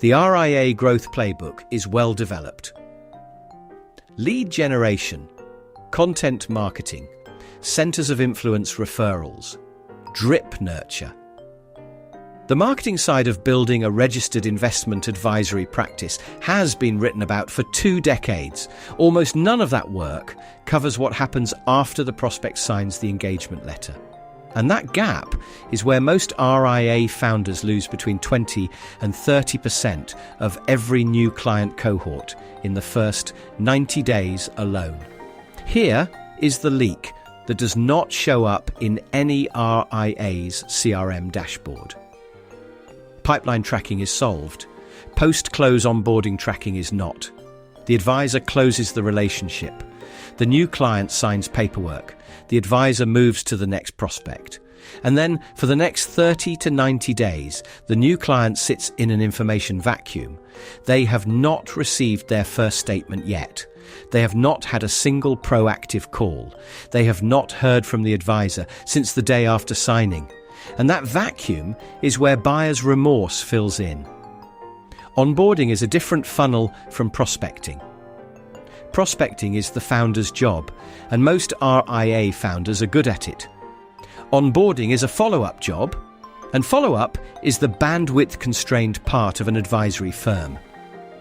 The RIA growth playbook is well developed. Lead generation, content marketing, centers of influence referrals, drip nurture. The marketing side of building a registered investment advisory practice has been written about for 2 decades. Almost none of that work covers what happens after the prospect signs the engagement letter. And that gap is where most RIA founders lose between 20 and 30% of every new client cohort in the first 90 days alone. Here is the leak that does not show up in any RIA's CRM dashboard. Pipeline tracking is solved. Post-close onboarding tracking is not. The advisor closes the relationship. The new client signs paperwork. The advisor moves to the next prospect. And then, for the next 30 to 90 days, the new client sits in an information vacuum. They have not received their first statement yet. They have not had a single proactive call. They have not heard from the advisor since the day after signing. And that vacuum is where buyer's remorse fills in. Onboarding is a different funnel from prospecting. Prospecting is the founder's job, and most RIA founders are good at it. Onboarding is a follow-up job, and follow-up is the bandwidth-constrained part of an advisory firm.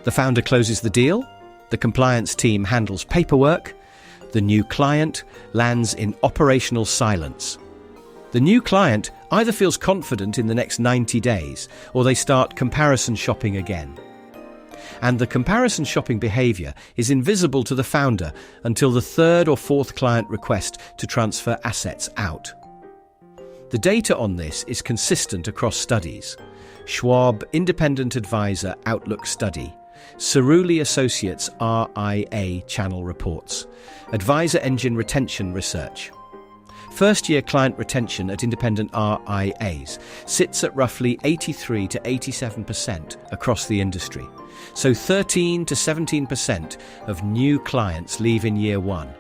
The founder closes the deal, the compliance team handles paperwork, the new client lands in operational silence. The new client either feels confident in the next 90 days or they start comparison shopping again. And the comparison shopping behavior is invisible to the founder until the 3rd or 4th client request to transfer assets out. The data on this is consistent across studies. Schwab Independent Advisor Outlook Study, Cerulli Associates RIA Channel Reports, Advisor Engine Retention Research. First-year client retention at independent RIAs sits at roughly 83 to 87% across the industry. So 13 to 17% of new clients leave in year 1.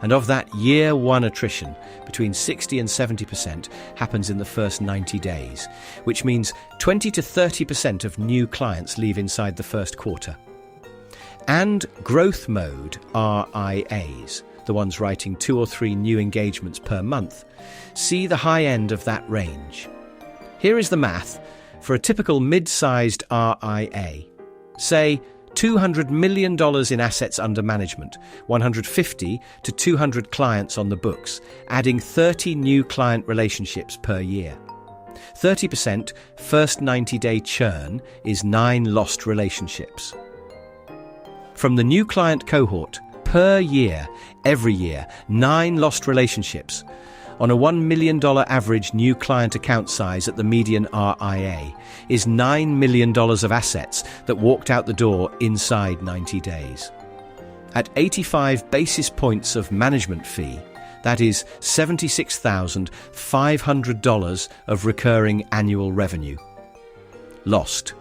And of that year 1 attrition, between 60 and 70% happens in the first 90 days, which means 20 to 30% of new clients leave inside the first quarter. And growth mode RIAs, the ones writing 2 or 3 new engagements per month, see the high end of that range. Here is the math for a typical mid-sized RIA. Say $200 million in assets under management, 150 to 200 clients on the books, adding 30 new client relationships per year. 30% first 90-day churn is 9 lost relationships. From the new client cohort, per year, every year, 9 lost relationships. On a $1 million average new client account size at the median RIA is $9 million of assets that walked out the door inside 90 days. At 85 basis points of management fee, that is $76,500 of recurring annual revenue. Lost.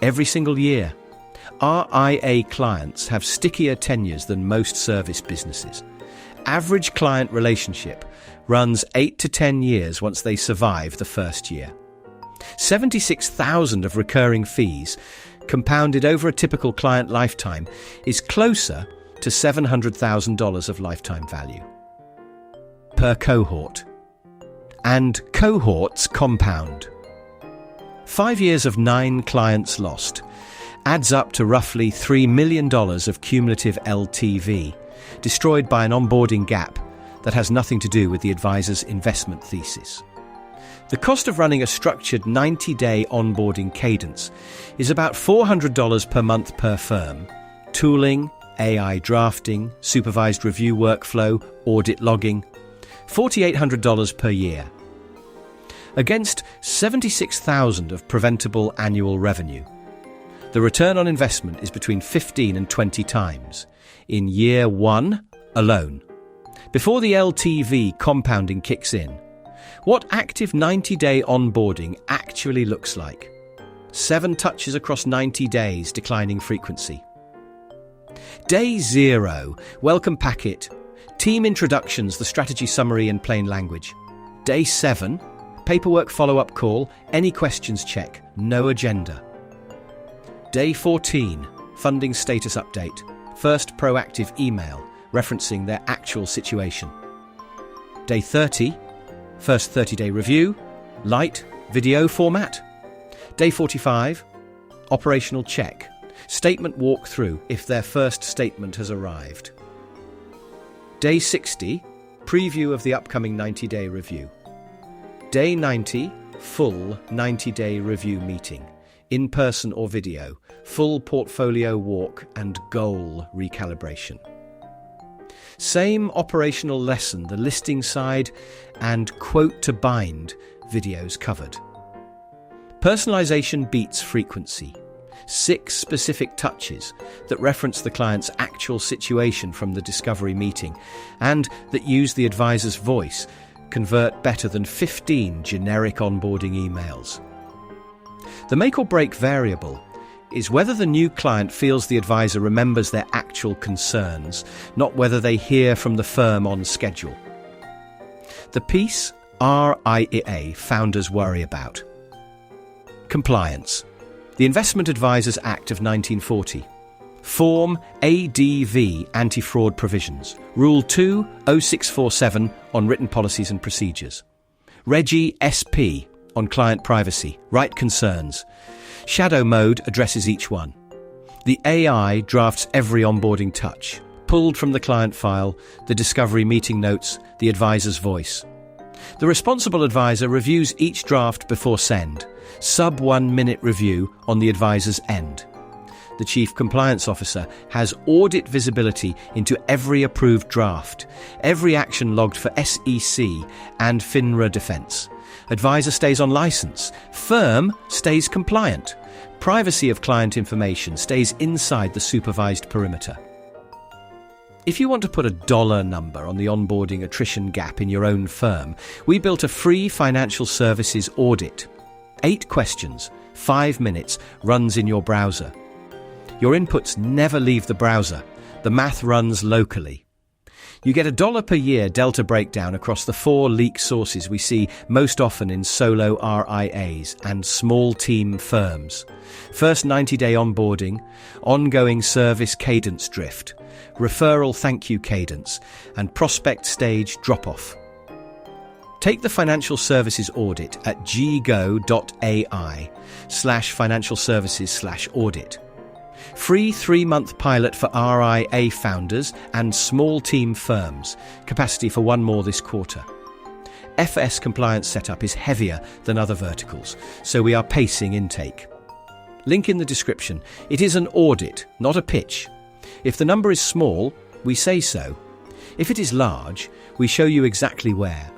Every single year. RIA clients have stickier tenures than most service businesses. Average client relationship runs 8 to 10 years once they survive the first year. $76,000 of recurring fees, compounded over a typical client lifetime, is closer to $700,000 of lifetime value. Per cohort. And cohorts compound. 5 years of 9 clients lost adds up to roughly $3 million of cumulative LTV, destroyed by an onboarding gap that has nothing to do with the advisor's investment thesis. The cost of running a structured 90-day onboarding cadence is about $400 per month per firm. Tooling, AI drafting, supervised review workflow, audit logging, $4,800 per year. Against $76,000 of preventable annual revenue, the return on investment is between 15 and 20 times in year 1 alone. Before the LTV compounding kicks in, what active 90-day onboarding actually looks like. 7 touches across 90 days, declining frequency. Day 0, welcome packet, team introductions, the strategy summary in plain language. Day 7, paperwork follow-up call, any questions check, no agenda. Day 14, funding status update. First proactive email referencing their actual situation. Day 30, first 30-day review, light video format. Day 45, operational check. Statement walkthrough if their first statement has arrived. Day 60, preview of the upcoming 90-day review. Day 90, full 90-day review meeting, in person or video, full portfolio walk and goal recalibration. Same operational lesson, the listing side and quote to bind videos covered. Personalization beats frequency. 6 specific touches that reference the client's actual situation from the discovery meeting and that use the advisor's voice convert better than 15 generic onboarding emails. The make or break variable is whether the new client feels the advisor remembers their actual concerns, not whether they hear from the firm on schedule. The piece RIA founders worry about. Compliance. The Investment Advisors Act of 1940. Form ADV Anti-Fraud Provisions. Rule 20647 on written policies and procedures. Regi SP on client privacy, right concerns. Shadow mode addresses each one. The AI drafts every onboarding touch, pulled from the client file, the discovery meeting notes, the advisor's voice. The responsible advisor reviews each draft before send. Sub 1 minute review on the advisor's end. The Chief Compliance Officer has audit visibility into every approved draft, every action logged for SEC and FINRA defense. Advisor stays on license. Firm stays compliant. Privacy of client information stays inside the supervised perimeter. If you want to put a dollar number on the onboarding attrition gap in your own firm, we built a free financial services audit. 8 questions, 5 minutes, runs in your browser. Your inputs never leave the browser. The math runs locally. You get $1 per year delta breakdown across the 4 leak sources we see most often in solo RIAs and small team firms. First 90-day onboarding, ongoing service cadence drift, referral thank you cadence, and prospect stage drop-off. Take the financial services audit at ggo.ai/financial services/audit. Free 3-month pilot for RIA founders and small team firms. Capacity for 1 more this quarter. FS compliance setup is heavier than other verticals, so we are pacing intake. Link in the description. It is an audit, not a pitch. If the number is small, we say so. If it is large, we show you exactly where.